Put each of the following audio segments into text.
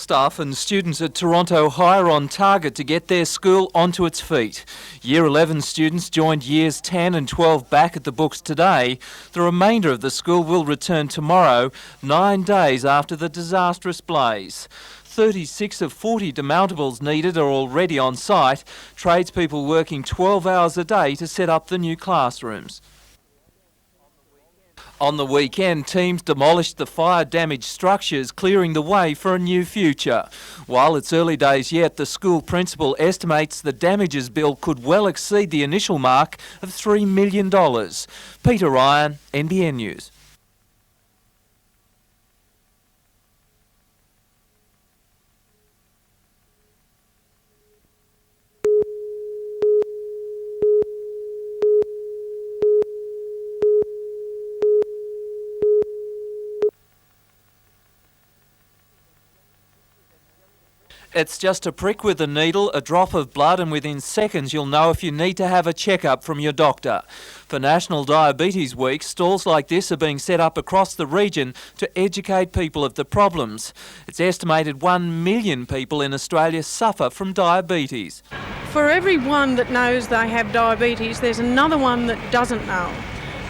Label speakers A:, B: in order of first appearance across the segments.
A: Staff and students at Toronto High are on target to get their school onto its feet. Year 11 students joined Years 10 and 12 back at the books today. The remainder of the school will return tomorrow, 9 days after the disastrous blaze. 36 of 40 demountables needed are already on site, tradespeople working 12 hours a day to set up the new classrooms. On the weekend, teams demolished the fire-damaged structures, clearing the way for a new future. While it's early days yet, the school principal estimates the damages bill could well exceed the initial mark of $3 million. Peter Ryan, NBN News. It's just a prick with a needle, a drop of blood, and within seconds you'll know if you need to have a checkup from your doctor. For National Diabetes Week, stalls like this are being set up across the region to educate people of the problems. It's estimated 1 million people in Australia suffer from diabetes.
B: For every one that knows they have diabetes, there's another one that doesn't know.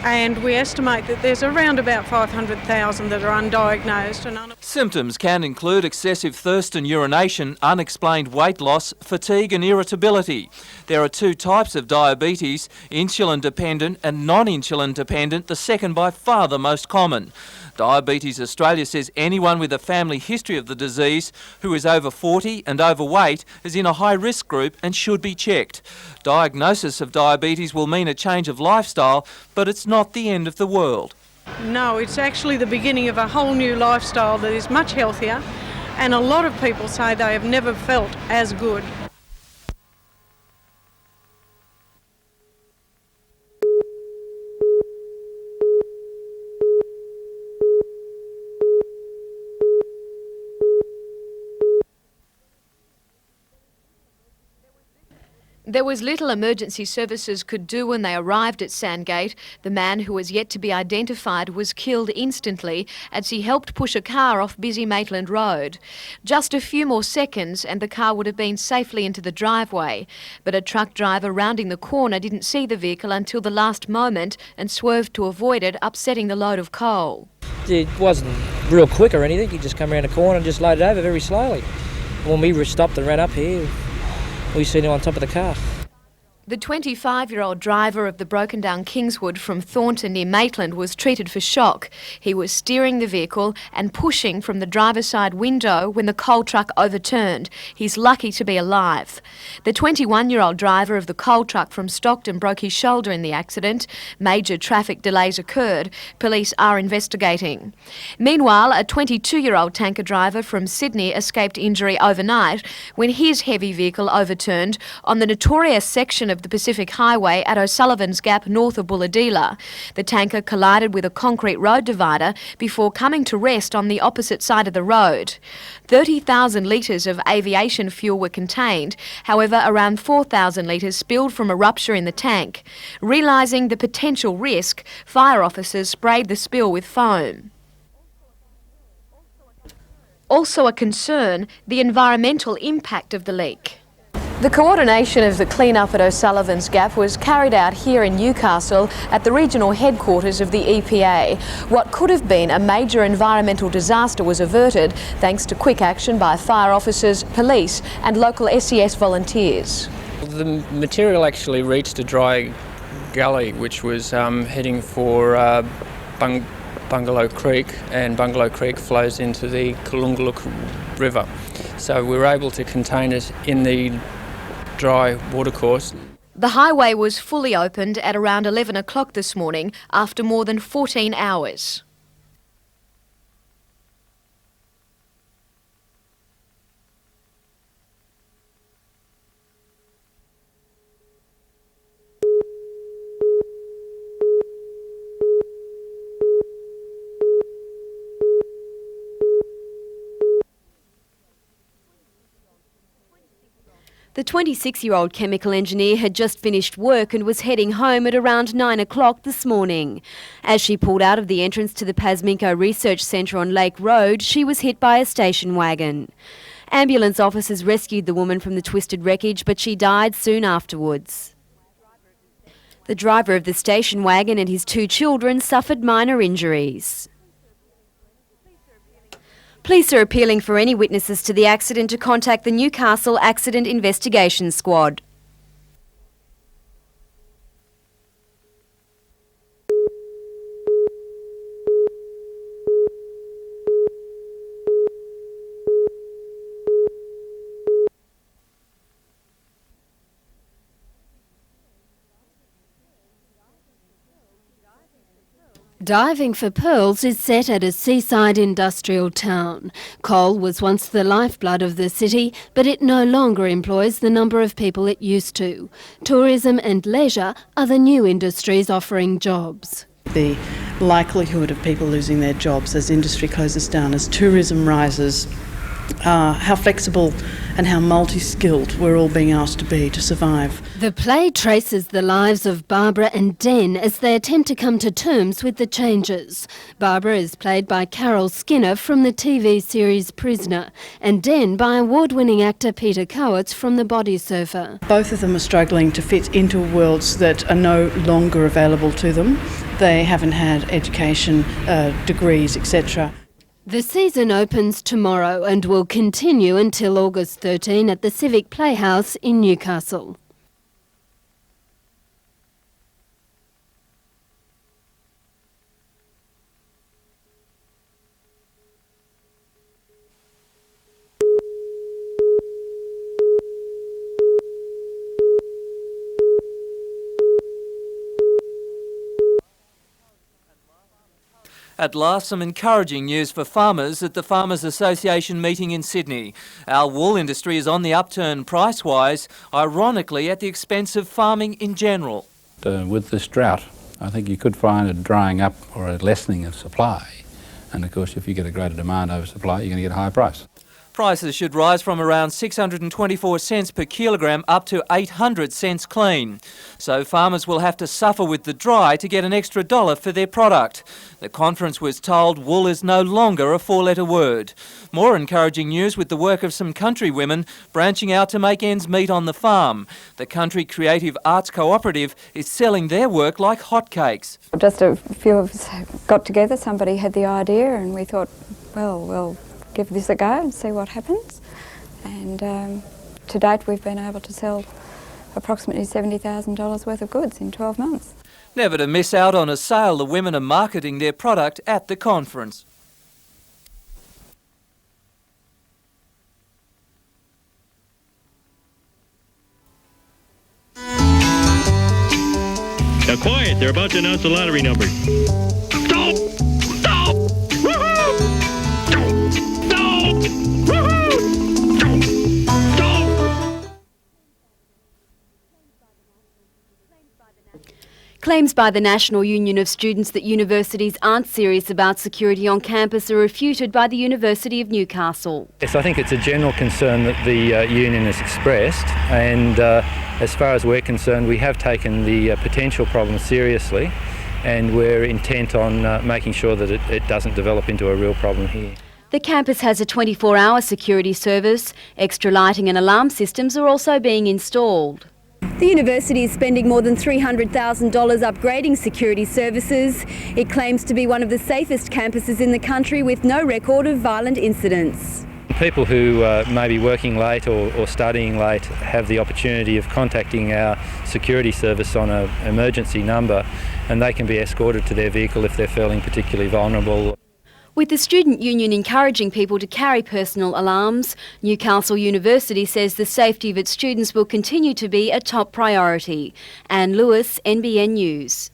B: And we estimate that there's around about 500,000 that are undiagnosed.
A: Symptoms can include excessive thirst and urination, unexplained weight loss, fatigue and irritability. There are two types of diabetes, insulin dependent and non-insulin dependent, the second by far the most common. Diabetes Australia says anyone with a family history of the disease who is over 40 and overweight is in a high-risk group and should be checked. Diagnosis of diabetes will mean a change of lifestyle, but it's not the end of the world.
B: No, it's actually the beginning of a whole new lifestyle that is much healthier, and a lot of people say they have never felt as good.
C: There was little emergency services could do when they arrived at Sandgate. The man, who was yet to be identified, was killed instantly as he helped push a car off busy Maitland Road. Just a few more seconds and the car would have been safely into the driveway. But a truck driver rounding the corner didn't see the vehicle until the last moment and swerved to avoid it, upsetting the load of coal.
D: It wasn't real quick or anything. He just come around the corner and just loaded over very slowly. When we stopped and ran up here, we seen him on top of the car.
C: The 25-year-old driver of the broken-down Kingswood from Thornton near Maitland was treated for shock. He was steering the vehicle and pushing from the driver's side window when the coal truck overturned. He's lucky to be alive. The 21-year-old driver of the coal truck from Stockton broke his shoulder in the accident. Major traffic delays occurred. Police are investigating. Meanwhile, a 22-year-old tanker driver from Sydney escaped injury overnight when his heavy vehicle overturned on the notorious section of the Pacific Highway at O'Sullivan's Gap north of Bulladila. The tanker collided with a concrete road divider before coming to rest on the opposite side of the road. 30,000 litres of aviation fuel were contained. However, around 4,000 litres spilled from a rupture in the tank. Realising the potential risk, fire officers sprayed the spill with foam. Also a concern, the environmental impact of the leak. The coordination of the clean-up at O'Sullivan's Gap was carried out here in Newcastle at the regional headquarters of the EPA. What could have been a major environmental disaster was averted thanks to quick action by fire officers, police and local SES volunteers.
E: The material actually reached a dry gully which was heading for Bungalow Creek, and Bungalow Creek flows into the Kalungaluk River. So we were able to contain it in the dry watercourse.
C: The highway was fully opened at around 11 o'clock this morning after more than 14 hours.
F: The 26-year-old chemical engineer had just finished work and was heading home at around 9 o'clock this morning. As she pulled out of the entrance to the Pasminco Research Centre on Lake Road, she was hit by a station wagon. Ambulance officers rescued the woman from the twisted wreckage, but she died soon afterwards. The driver of the station wagon and his 2 children suffered minor injuries. Police are appealing for any witnesses to the accident to contact the Newcastle Accident Investigation Squad.
G: Diving for pearls is set at a seaside industrial town. Coal was once the lifeblood of the city, but it no longer employs the number of people it used to. Tourism and leisure are the new industries offering jobs.
H: The likelihood of people losing their jobs as industry closes down, as tourism rises, how flexible and how multi-skilled we're all being asked to be to survive.
G: The play traces the lives of Barbara and Den as they attempt to come to terms with the changes. Barbara is played by Carol Skinner from the TV series Prisoner, and Den by award-winning actor Peter Cowitz from The Body Surfer.
H: Both of them are struggling to fit into worlds that are no longer available to them. They haven't had education, degrees, etc.
G: The season opens tomorrow and will continue until August 13 at the Civic Playhouse in Newcastle.
A: At last, some encouraging news for farmers at the Farmers Association meeting in Sydney. Our wool industry is on the upturn price-wise, ironically at the expense of farming in general.
I: With this drought, I think you could find a drying up or a lessening of supply. And of course, if you get a greater demand over supply, you're going to get a higher price.
A: Prices should rise from around 624 cents per kilogram up to 800 cents clean. So farmers will have to suffer with the dry to get an extra $1 for their product. The conference was told wool is no longer a 4-letter word. More encouraging news with the work of some country women branching out to make ends meet on the farm. The Country Creative Arts Cooperative is selling their work like hotcakes.
J: Just a few of us got together, somebody had the idea and we thought, well, we'll give this a go and see what happens. And to date we've been able to sell approximately $70,000 worth of goods in 12 months.
A: Never to miss out on a sale, the women are marketing their product at the conference.
K: Now quiet, they're about to announce the lottery numbers. Stop! Stop! Woohoo! Stop!
F: Claims by the National Union of Students that universities aren't serious about security on campus are refuted by the University of Newcastle.
L: Yes, I think it's a general concern that the union has expressed, and as far as we're concerned, we have taken the potential problem seriously, and we're intent on making sure that it doesn't develop into a real problem here.
F: The campus has a 24-hour security service. Extra lighting and alarm systems are also being installed. The university is spending more than $300,000 upgrading security services. It claims to be one of the safest campuses in the country with no record of violent incidents.
L: People who may be working late or studying late have the opportunity of contacting our security service on an emergency number, and they can be escorted to their vehicle if they're feeling particularly vulnerable.
F: With the student union encouraging people to carry personal alarms, Newcastle University says the safety of its students will continue to be a top priority. Anne Lewis, NBN News.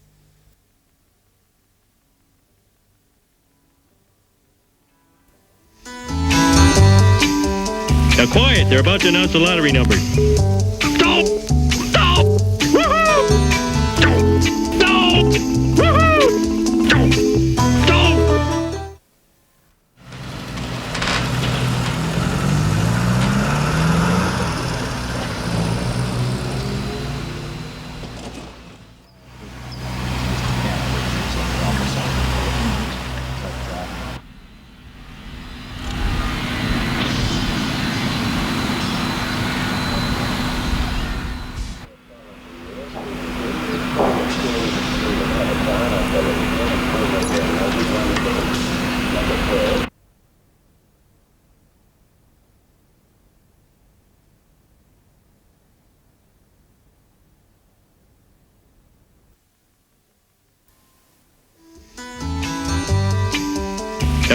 K: Now quiet, they're about to announce the lottery numbers. Stop! Stop! Woohoo! Stop! Woohoo! Stop!
F: The 20 year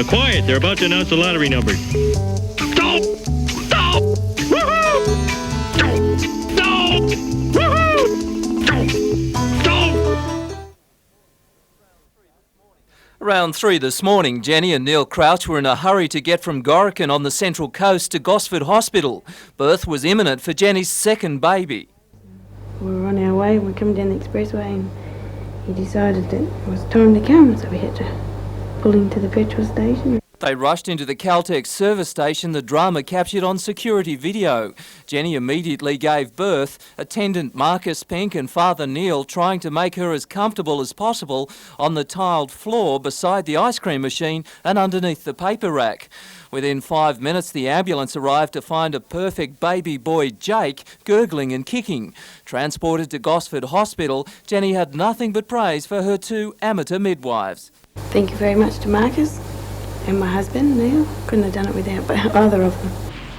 K: Now quiet, they're about to announce the lottery numbers. Stop! Stop! Woohoo! Stop! Stop! Woohoo! Stop! Stop!
A: Around 3 this morning, Jenny and Neil Crouch were in a hurry to get from Gorican on the Central Coast to Gosford Hospital. Birth was imminent for Jenny's second baby.
M: We were on our way, we were coming down the expressway, and he decided that it was time to come, so we had to pull into the petrol station.
A: They rushed into the Caltex service station, the drama captured on security video. Jenny immediately gave birth, attendant Marcus Pink and Father Neil trying to make her as comfortable as possible on the tiled floor beside the ice cream machine and underneath the paper rack. Within 5 minutes, the ambulance arrived to find a perfect baby boy, Jake, gurgling and kicking. Transported to Gosford Hospital, Jenny had nothing but praise for her 2 amateur midwives.
M: Thank you very much to Marcus and my husband, Neil. Couldn't have done it without either of them.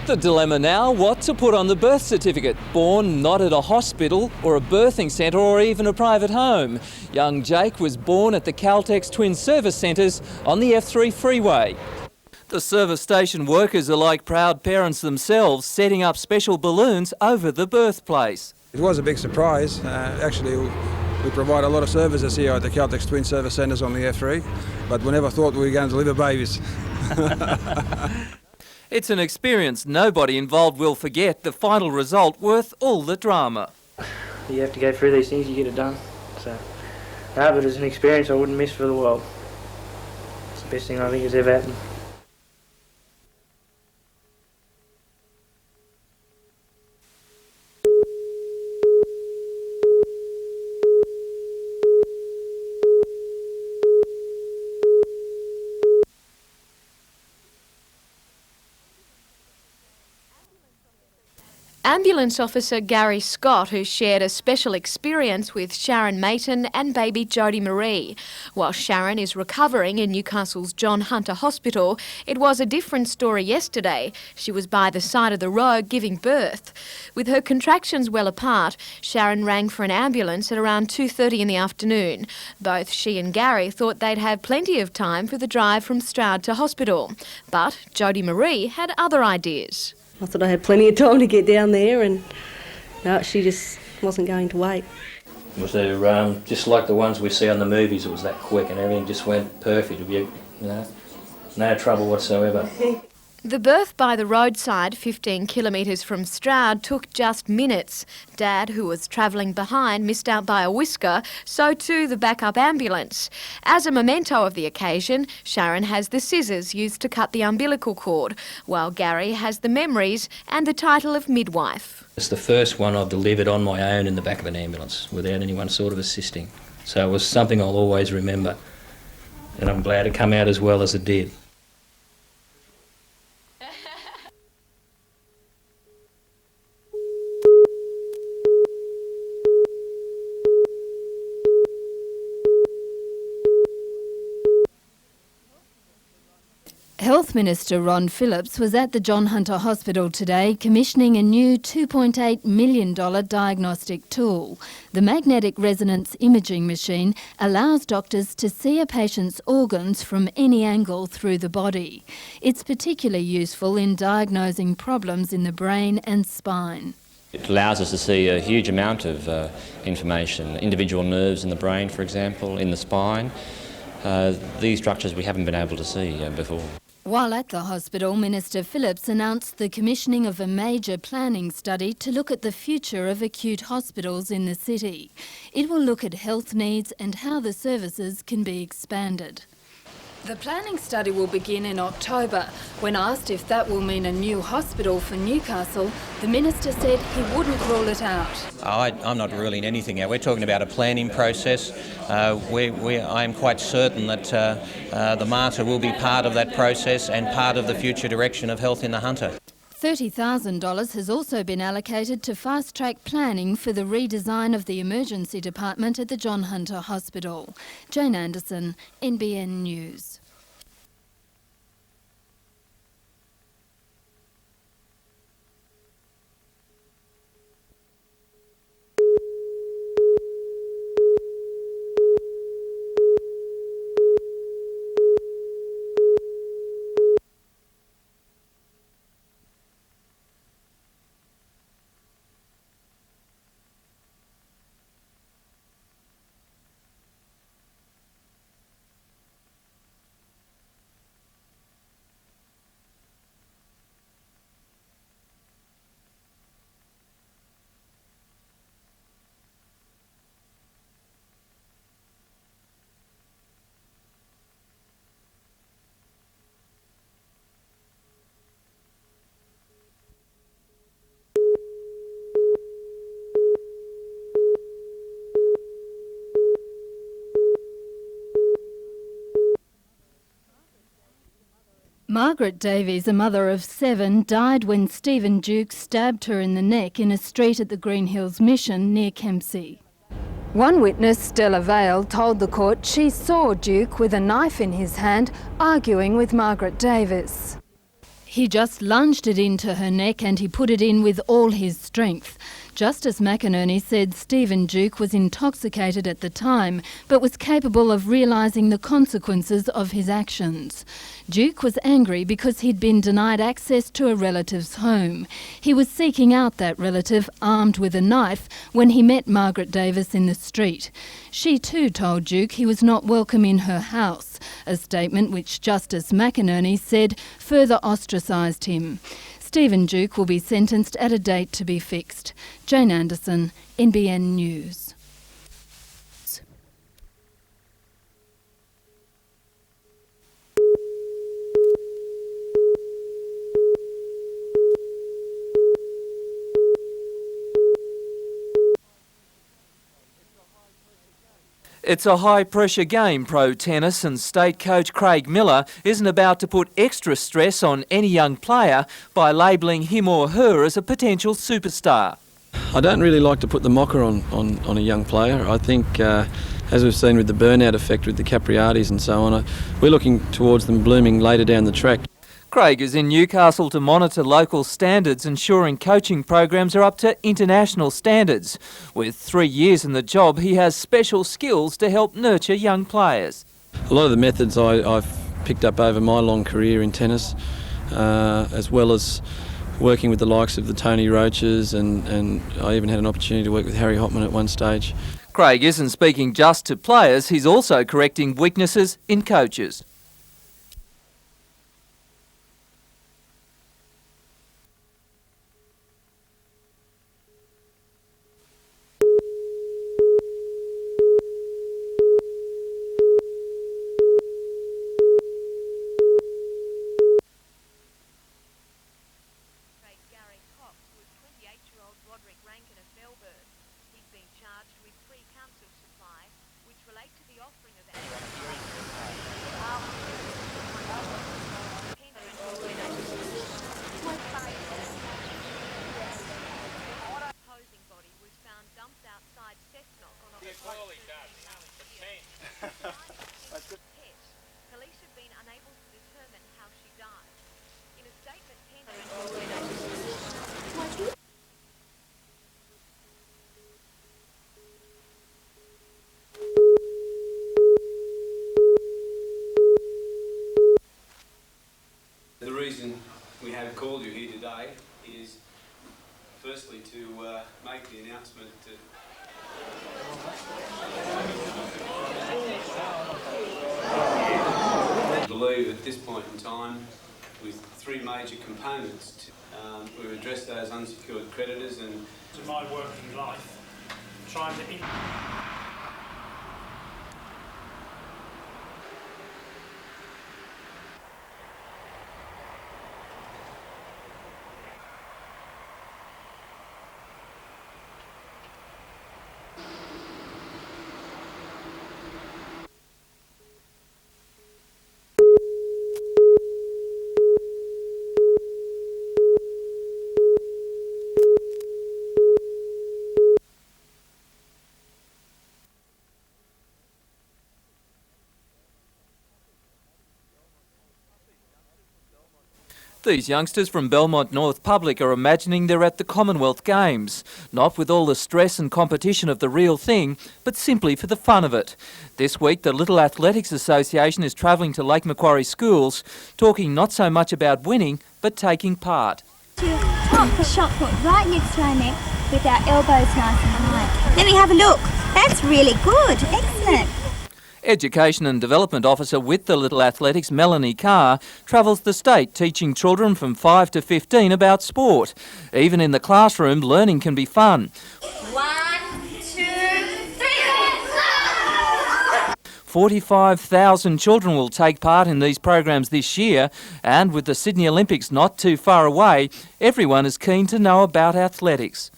A: The dilemma now, what to put on the birth certificate? Born not at a hospital or a birthing centre or even a private home. Young Jake was born at the Caltex Twin Service Centres on the F3 freeway. The service station workers are like proud parents themselves, setting up special balloons over the birthplace.
N: It was a big surprise. Actually, we provide a lot of services here at the Caltex Twin Service Centres on the F3, but we never thought we were going to deliver babies.
A: It's an experience nobody involved will forget, the final result worth all the drama.
D: You have to go through these things, you get it done. So, no, but it's an experience I wouldn't miss for the world. It's the best thing I think has ever happened.
C: Ambulance officer Gary Scott, who shared a special experience with Sharon Mayton and baby Jodie Marie. While Sharon is recovering in Newcastle's John Hunter Hospital, it was a different story yesterday. She was by the side of the road giving birth. With her contractions well apart, Sharon rang for an ambulance at around 2:30 in the afternoon. Both she and Gary thought they'd have plenty of time for the drive from Stroud to hospital. But Jodie Marie had other ideas.
O: I thought I had plenty of time to get down there, and no, she just wasn't going to wait.
D: Was there, just like the ones we see on the movies, it was that quick and everything just went perfect. No trouble whatsoever.
C: The birth by the roadside, 15 kilometres from Stroud, took just minutes. Dad, who was travelling behind, missed out by a whisker, so too the backup ambulance. As a memento of the occasion, Sharon has the scissors used to cut the umbilical cord, while Gary has the memories and the title of midwife.
D: It's the first one I've delivered on my own in the back of an ambulance without anyone sort of assisting. So it was something I'll always remember, and I'm glad it came out as well as it did.
G: Health Minister Ron Phillips was at the John Hunter Hospital today commissioning a new $2.8 million diagnostic tool. The magnetic resonance imaging machine allows doctors to see a patient's organs from any angle through the body. It's particularly useful in diagnosing problems in the brain and spine.
P: It allows us to see a huge amount of information, individual nerves in the brain, for example, in the spine. These structures we haven't been able to see before.
G: While at the hospital, Minister Phillips announced the commissioning of a major planning study to look at the future of acute hospitals in the city. It will look at health needs and how the services can be expanded. The planning study will begin in October. When asked if that will mean a new hospital for Newcastle, the Minister said he wouldn't rule it out.
Q: I'm not ruling anything out. We're talking about a planning process. I'm quite certain that the Mater will be part of that process and part of the future direction of health in the Hunter.
G: $30,000 has also been allocated to fast-track planning for the redesign of the emergency department at the John Hunter Hospital. Jane Anderson, NBN News. Margaret Davies, a mother of 7, died when Stephen Duke stabbed her in the neck in a street at the Green Hills Mission near Kempsey. One witness, Stella Vale, told the court she saw Duke with a knife in his hand arguing with Margaret Davies. He just lunged it into her neck and he put it in with all his strength. Justice McInerney said Stephen Duke was intoxicated at the time, but was capable of realising the consequences of his actions. Duke was angry because he'd been denied access to a relative's home. He was seeking out that relative, armed with a knife, when he met Margaret Davies in the street. She too told Duke he was not welcome in her house, a statement which Justice McInerney said further ostracised him. Stephen Duke will be sentenced at a date to be fixed. Jane Anderson, NBN News.
A: It's a high-pressure game, pro tennis, and state coach Craig Miller isn't about to put extra stress on any young player by labelling him or her as a potential superstar.
R: I don't really like to put the mocker on a young player. I think, as we've seen with the burnout effect with the Capriatis and so on, we're looking towards them blooming later down the track.
A: Craig is in Newcastle to monitor local standards, ensuring coaching programs are up to international standards. With 3 years in the job, he has special skills to help nurture young players.
R: A lot of the methods I've picked up over my long career in tennis, as well as working with the likes of the Tony Roaches, and I even had an opportunity to work with Harry Hopman at one stage.
A: Craig isn't speaking just to players, he's also correcting weaknesses in coaches.
S: The reason we have called you here today is firstly to make the announcement that I believe at this point in time, with 3 major components, we've addressed those unsecured creditors and...
T: To my working life, trying to...
A: These youngsters from Belmont North Public are imagining they're at the Commonwealth Games, not with all the stress and competition of the real thing, but simply for the fun of it. This week, the Little Athletics Association is travelling to Lake Macquarie schools, talking not so much about winning, but taking part.
U: To top the shot put right next to our neck with our elbows nice and high. Let me have a look. That's really good. Excellent.
A: Education and Development Officer with the Little Athletics, Melanie Carr, travels the state teaching children from 5 to 15 about sport. Even in the classroom, learning can be fun.
U: 1, 2, 3.
A: 45,000 children will take part in these programs this year, and with the Sydney Olympics not too far away, everyone is keen to know about athletics.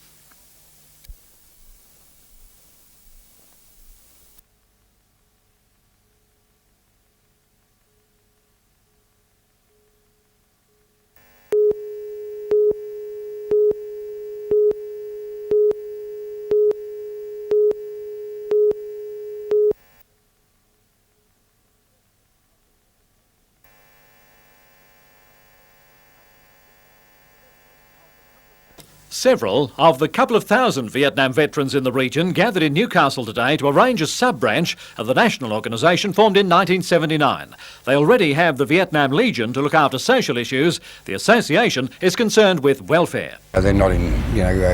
B: Several of the couple of thousand Vietnam veterans in the region gathered in Newcastle today to arrange a sub-branch of the national organisation formed in 1979. They already have the Vietnam Legion to look after social issues. The association is concerned with welfare.
V: They're not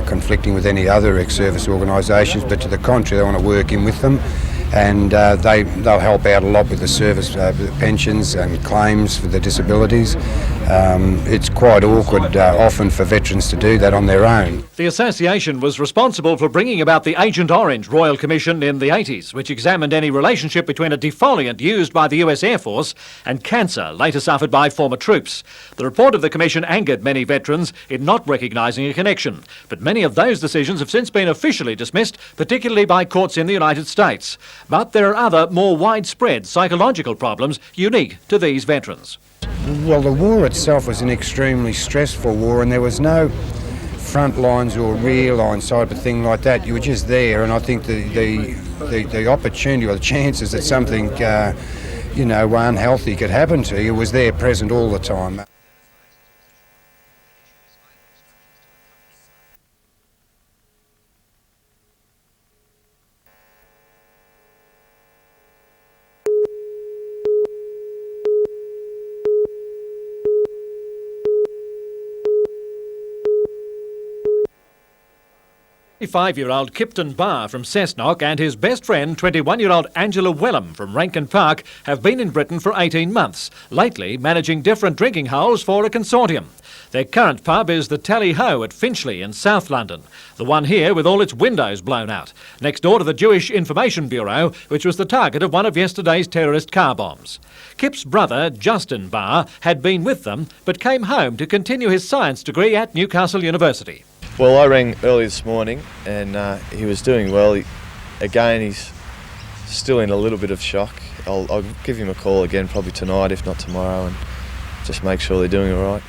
V: conflicting with any other ex-service organisations, but to the contrary, they want to work in with them, and they'll help out a lot with the service pensions and claims for the disabilities. It's quite awkward often for veterans to do that on their own.
B: The association was responsible for bringing about the Agent Orange Royal Commission in the 80s, which examined any relationship between a defoliant used by the US Air Force and cancer later suffered by former troops. The report of the commission angered many veterans in not recognising a connection, but many of those decisions have since been officially dismissed, particularly by courts in the United States. But there are other, more widespread psychological problems unique to these veterans.
V: Well, the war itself was an extremely stressful war, and there was no front lines or rear lines type of thing like that. You were just there, and I think the opportunity or the chances that something unhealthy could happen to you was there, present all the time.
B: Five-year-old Kipton Barr from Cessnock and his best friend, 21-year-old Angela Wellham from Rankin Park, have been in Britain for 18 months, lately managing different drinking holes for a consortium. Their current pub is the Tally Ho at Finchley in South London, the one here with all its windows blown out, next door to the Jewish Information Bureau, which was the target of one of yesterday's terrorist car bombs. Kip's brother, Justin Barr, had been with them, but came home to continue his science degree at Newcastle University.
W: Well, I rang early this morning and he was doing well. He's still in a little bit of shock. I'll give him a call again probably tonight, if not tomorrow, and just make sure they're doing all right.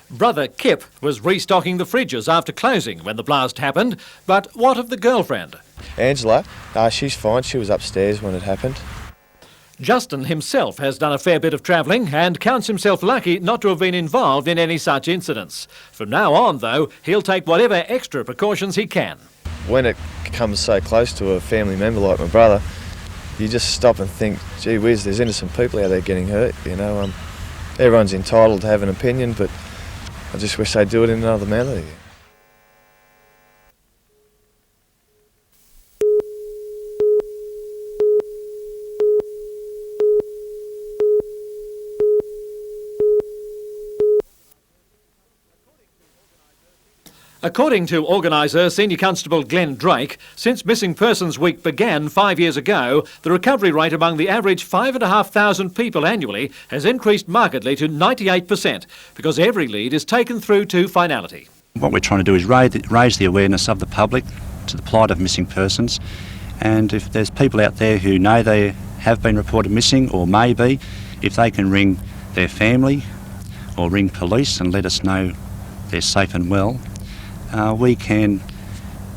B: Brother Kip was restocking the fridges after closing when the blast happened, but what of the girlfriend?
W: Angela, she's fine. She was upstairs when it happened.
B: Justin himself has done a fair bit of travelling and counts himself lucky not to have been involved in any such incidents. From now on, though, he'll take whatever extra precautions he can.
W: When it comes so close to a family member like my brother, you just stop and think, gee whiz, there's innocent people out there getting hurt, Everyone's entitled to have an opinion, but I just wish they'd do it in another manner.
B: According to organiser Senior Constable Glenn Drake, since Missing Persons Week began 5 years ago, the recovery rate among the average 5,500 people annually has increased markedly to 98% because every lead is taken through to finality.
X: What we're trying to do is raise the awareness of the public to the plight of missing persons, and if there's people out there who know they have been reported missing or may be, if they can ring their family or ring police and let us know they're safe and well, we can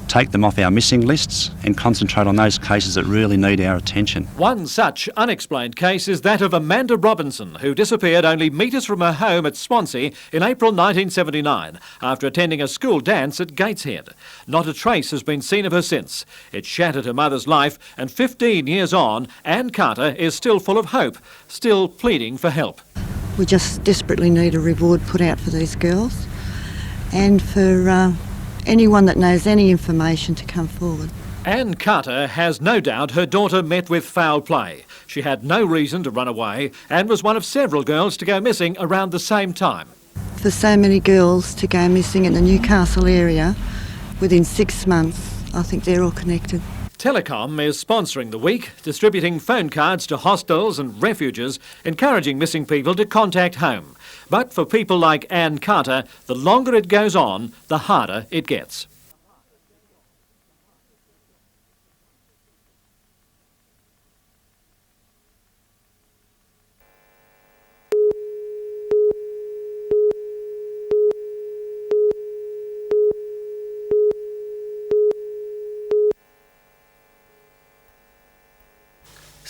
X: take them off our missing lists and concentrate on those cases that really need our attention.
B: One such unexplained case is that of Amanda Robinson, who disappeared only metres from her home at Swansea in April 1979 after attending a school dance at Gateshead. Not a trace has been seen of her since. It shattered her mother's life, and 15 years on, Anne Carter is still full of hope, still pleading for help.
Y: We just desperately need a reward put out for these girls, and for anyone that knows any information to come forward.
B: Anne Carter has no doubt her daughter met with foul play. She had no reason to run away and was one of several girls to go missing around the same time.
Y: For so many girls to go missing in the Newcastle area within 6 months, I think they're all connected.
B: Telecom is sponsoring the week, distributing phone cards to hostels and refuges, encouraging missing people to contact home. But for people like Anne Carter, the longer it goes on, the harder it gets.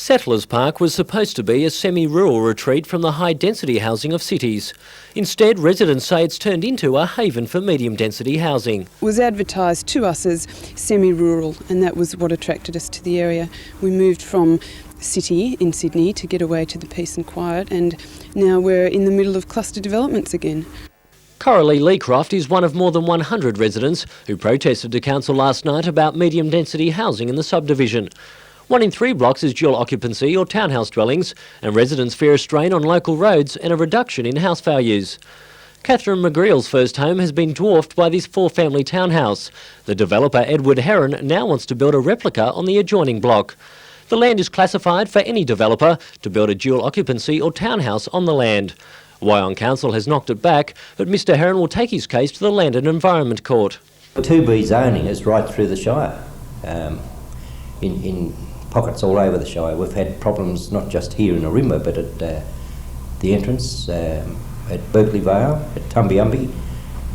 E: Settlers Park was supposed to be a semi-rural retreat from the high-density housing of cities. Instead, residents say it's turned into a haven for medium-density housing.
H: It was advertised to us as semi-rural, and that was what attracted us to the area. We moved from city in Sydney to get away to the peace and quiet, and now we're in the middle of cluster developments again.
E: Coralie Leecroft is one of more than 100 residents who protested to council last night about medium-density housing in the subdivision. 1 in 3 blocks is dual occupancy or townhouse dwellings, and residents fear a strain on local roads and a reduction in house values. Catherine McGreal's first home has been dwarfed by this 4-family townhouse. The developer Edward Heron now wants to build a replica on the adjoining block. The land is classified for any developer to build a dual occupancy or townhouse on the land. Wyong Council has knocked it back, but Mr Heron will take his case to the Land and Environment Court.
I: 2B zoning is right through the Shire, in pockets all over the Shire. We've had problems not just here in Ourimbah, but at the entrance, at Berkeley Vale, at Tumbiumbi,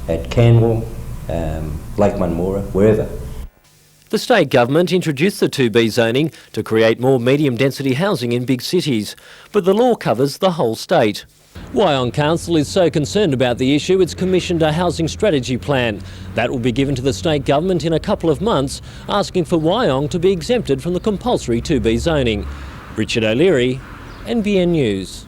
I: at Canwell, Lake Munmora, wherever.
E: The state government introduced the 2B zoning to create more medium-density housing in big cities, but the law covers the whole state. Wyong Council is so concerned about the issue it's commissioned a housing strategy plan. That will be given to the state government in a couple of months, asking for Wyong to be exempted from the compulsory 2B zoning. Richard O'Leary, NBN News.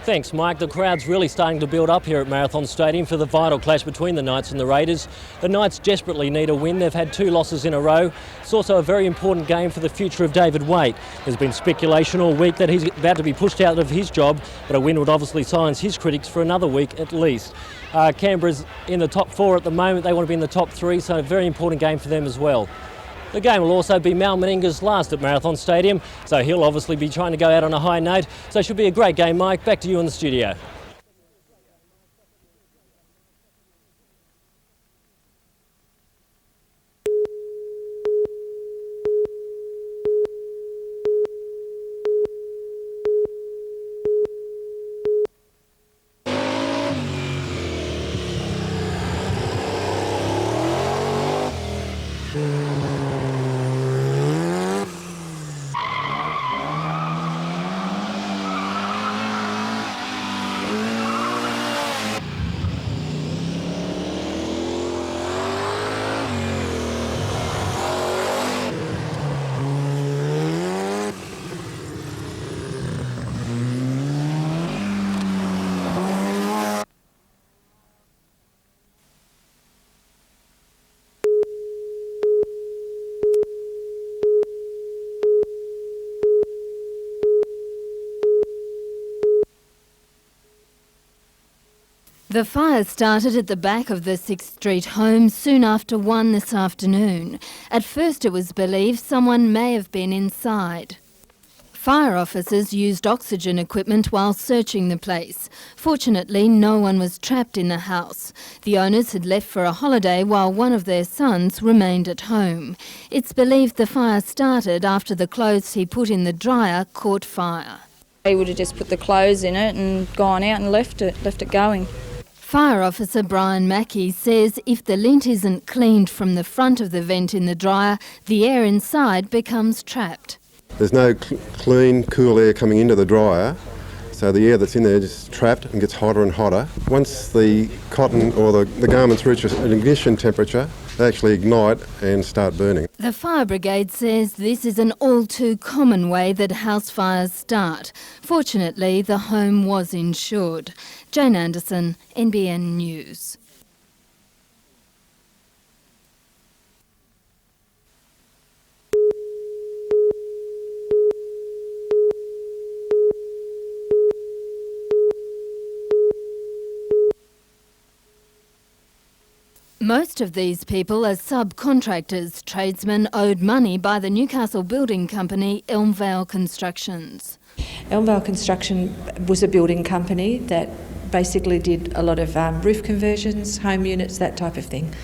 E: Thanks, Mike. The crowd's really starting to build up here at Marathon Stadium for the vital clash between the Knights and the Raiders. The Knights desperately need a win. They've had 2 losses in a row. It's also a very important game for the future of David Waite. There's been speculation all week that he's about to be pushed out of his job, but a win would obviously silence his critics for another week at least. Canberra's in the top 4 at the moment. They want to be in the top 3, so a very important game for them as well. The game will also be Mal Meninga's last at Marathon Stadium, so he'll obviously be trying to go out on a high note. So it should be a great game, Mike. Back to you in the studio.
G: The fire started at the back of the 6th Street home soon after 1 this afternoon. At first it was believed someone may have been inside. Fire officers used oxygen equipment while searching the place. Fortunately, no one was trapped in the house. The owners had left for a holiday while one of their sons remained at home. It's believed the fire started after the clothes he put in the dryer caught fire.
J: He would have just put the clothes in it and gone out and left it going.
G: Fire officer Brian Mackey says if the lint isn't cleaned from the front of the vent in the dryer, the air inside becomes trapped.
L: There's no clean, cool air coming into the dryer, so the air that's in there is trapped and gets hotter and hotter. Once the cotton or the garments reach an ignition temperature, they actually ignite and start burning.
G: The fire brigade says this is an all too common way that house fires start. Fortunately, the home was insured. Jane Anderson, NBN News. Most of these people are subcontractors. Tradesmen owed money by the Newcastle building company Elmvale Constructions.
F: Elmvale Construction was a building company that basically did a lot of roof conversions, home units, that type of thing.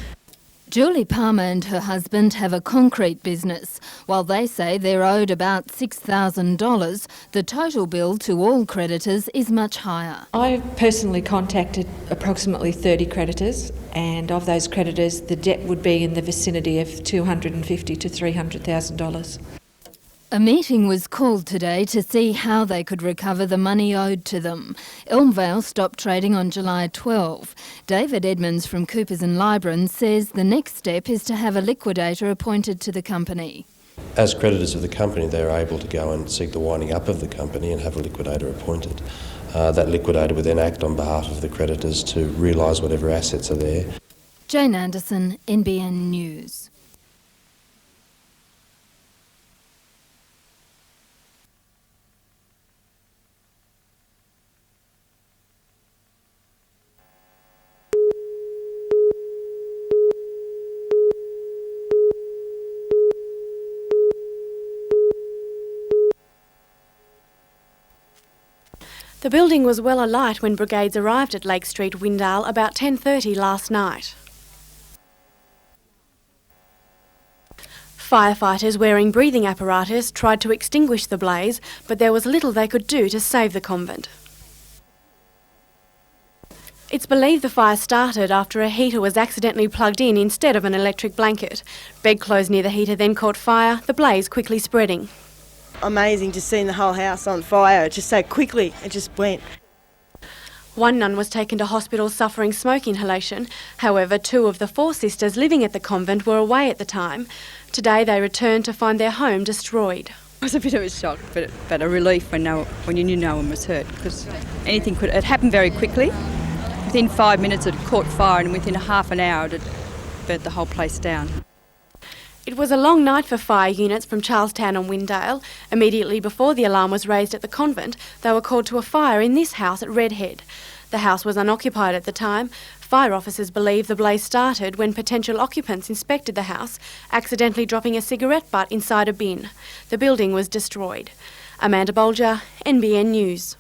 G: Julie Palmer and her husband have a concrete business. While they say they're owed about $6,000, the total bill to all creditors is much higher.
F: I personally contacted approximately 30 creditors, and of those creditors the debt would be in the vicinity of $250,000 to $300,000.
G: A meeting was called today to see how they could recover the money owed to them. Elmvale stopped trading on July 12. David Edmonds from Coopers and Lybrand says the next step is to have a liquidator appointed to the company.
K: As creditors of the company, they're able to go and seek the winding up of the company and have a liquidator appointed. That liquidator would then act on behalf of the creditors to realise whatever assets are there.
G: Jane Anderson, NBN News.
M: The building was well alight when brigades arrived at Lake Street, Windale, about 10:30 last night. Firefighters wearing breathing apparatus tried to extinguish the blaze, but there was little they could do to save the convent. It's believed the fire started after a heater was accidentally plugged in instead of an electric blanket. Bedclothes near the heater then caught fire, the blaze quickly spreading.
N: Amazing just seeing the whole house on fire, just so quickly, it just went.
M: One nun was taken to hospital suffering smoke inhalation. However, 2 of the 4 sisters living at the convent were away at the time. Today they returned to find their home destroyed.
O: It was a bit of a shock, but a relief when you knew no one was hurt, because anything could. It happened very quickly. Within 5 minutes it caught fire, and within half an hour it burnt the whole place down.
M: It was a long night for fire units from Charlestown and Windale. Immediately before the alarm was raised at the convent, they were called to a fire in this house at Redhead. The house was unoccupied at the time. Fire officers believe the blaze started when potential occupants inspected the house, accidentally dropping a cigarette butt inside a bin. The building was destroyed. Amanda Bolger, NBN News.